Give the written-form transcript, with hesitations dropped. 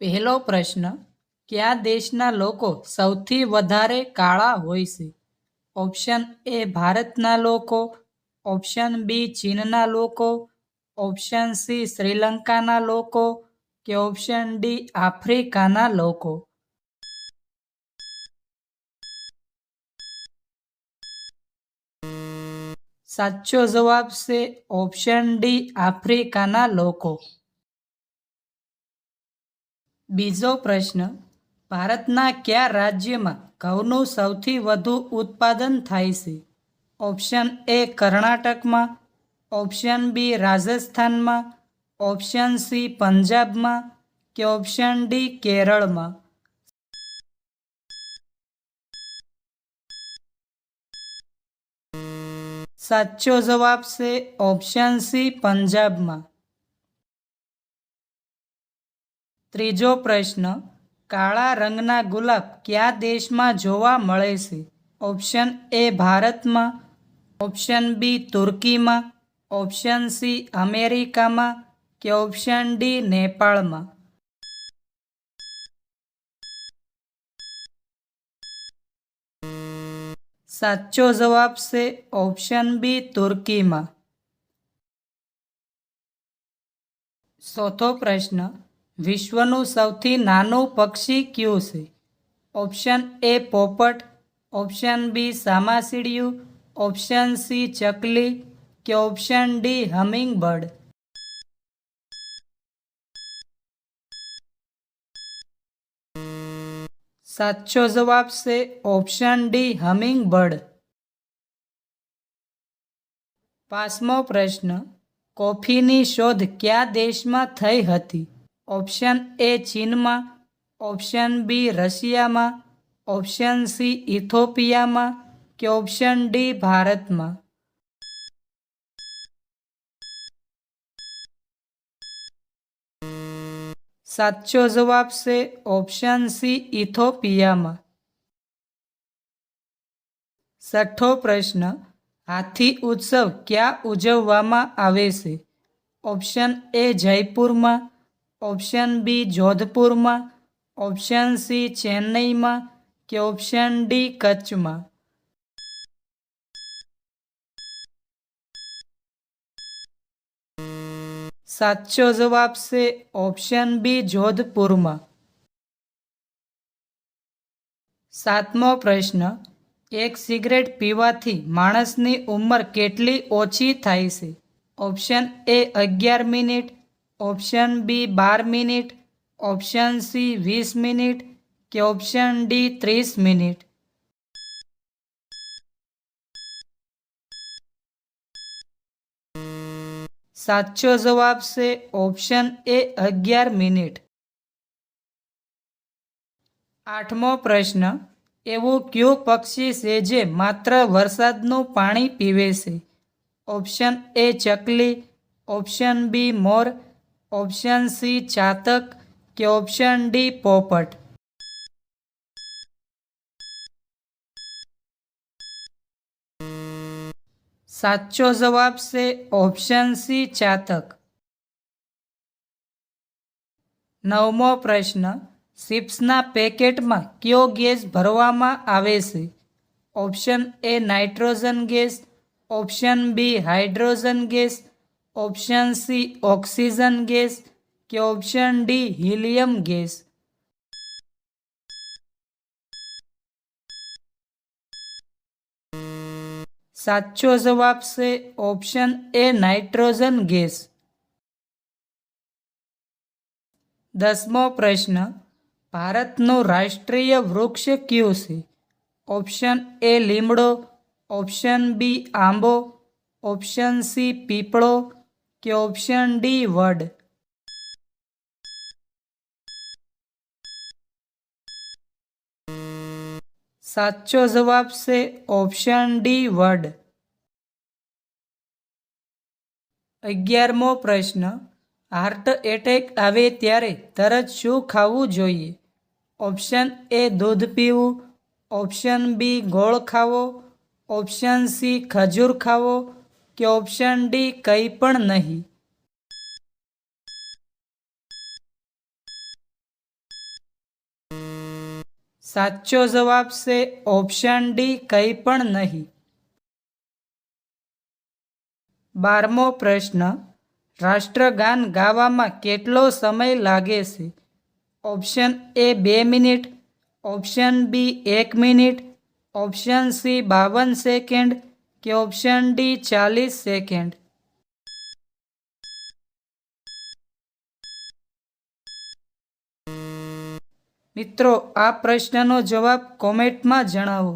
પહેલો પ્રશ્ન, કયા દેશના લોકો સૌથી વધારે કાળા હોય છે? ઓપ્શન એ ભારતના લોકો, ઓપ્શન બી ચીનના લોકો, ઓપ્શન સી શ્રીલંકાના લોકો કે ઓપ્શન ડી આફ્રિકાના લોકો. સાચો જવાબ છે ઓપ્શન ડી આફ્રિકાના લોકો. બીજો પ્રશ્ન, ભારતના કયા રાજ્યમાં ઘઉંનું સૌથી વધુ ઉત્પાદન થાય છે? ઓપ્શન એ કર્ણાટકમાં, ઓપ્શન બી રાજસ્થાનમાં, ઓપ્શન સી પંજાબમાં કે ઓપ્શન ડી કેરળમાં. સાચો જવાબ છે ઓપ્શન સી પંજાબમાં. ત્રીજો પ્રશ્ન, કાળા રંગના ગુલાબ કયા દેશમાં જોવા મળે છે? ઓપ્શન એ ભારતમાં, ઓપ્શન બી તુર્કીમાં, ઓપ્શન સી અમેરિકામાં કે ઓપ્શન ડી નેપાળમાં. સાચો જવાબ છે ઓપ્શન બી તુર્કીમાં. ચોથો પ્રશ્ન, વિશ્વનું સૌથી નાનું પક્ષી કયું છે? ઓપ્શન એ પોપટ, ઓપ્શન બી સામાસીડિયું, ઓપ્શન સી ચકલી કે ઓપ્શન ડી હમિંગબર્ડ. સાચો જવાબ છે ઓપ્શન ડી હમિંગબર્ડ. પાંચમો પ્રશ્ન, કોફીની શોધ કયા દેશમાં થઈ હતી? ઓપ્શન એ ચીનમાં, ઓપ્શન બી રશિયામાં, ઓપ્શન સી ઇથોપિયામાં કે ઓપ્શન ડી ભારતમાં. સાચો જવાબ છે ઓપ્શન સી ઇથોપિયામાં. છઠ્ઠો પ્રશ્ન, હાથી ઉત્સવ ક્યાં ઉજવવામાં આવે છે? ઓપ્શન એ જયપુરમાં, ઓપ્શન બી જોધપુરમાં, ઓપ્શન સી ચેન્નઈમાં કે ઓપ્શન ડી કચ્છમાં. સાચો જવાબ છે ઓપ્શન બી જોધપુરમાં. સાતમો પ્રશ્ન, એક સિગરેટ પીવાથી માણસની ઉંમર કેટલી ઓછી થાય છે? Option A 11 minute, option B 12 minute, option C 20 minute કે ઓપ્શન ડી 30 મિનિટ. સાચો જવાબ છે ઓપ્શન એ 11 મિનિટ. આઠમો પ્રશ્ન, એવું કયું પક્ષી છે જે માત્ર વરસાદનું પાણી પીવે છે? ઓપ્શન એ ચકલી, ઓપ્શન બી મોર, ઓપ્શન સી ચાતક કે ઓપ્શન ડી પોપટ. સાચો જવાબ છે ઓપ્શન સી ચાતક. નવમો પ્રશ્ન, ચિપ્સના પેકેટમાં કયો ગેસ ભરવામાં આવે છે? Option A nitrogen gas, option B hydrogen gas, option C oxygen gas કે ઓપ્શન ડી હિલિયમ ગેસ. સાચો જવાબ છે ઓપ્શન એ નાઇટ્રોજન ગેસ. 10મો પ્રશ્ન, ભારતનું રાષ્ટ્રીય વૃક્ષ કયું છે? ઓપ્શન એ લીમડો, ઓપ્શન બી આંબો, ઓપ્શન સી પીપળો કે ઓપ્શન ડી વડ. સાચો જવાબ છે ઓપ્શન ડી વડ. 11મો પ્રશ્ન, હાર્ટ એટેક આવે ત્યારે તરત શું ખાવું જોઈએ? ઓપ્શન એ દૂધ પીવું, ઓપ્શન બી ગોળ ખાવો, ઓપ્શન સી ખજૂર ખાવો કે ઓપ્શન ડી કંઈ પણ નહીં. સાચો જવાબ છે ઓપ્શન ડી, કંઈ પણ નહીં. 12મો પ્રશ્ન, રાષ્ટ્રગાન ગાવામાં કેટલો સમય લાગે છે? Option A 2 minute, option B 1 minute, option C 52 second કે ઓપ્શન ડી 40 સેકન્ડ. મિત્રો, આ પ્રશ્નનો જવાબ કોમેન્ટમાં જણાવો.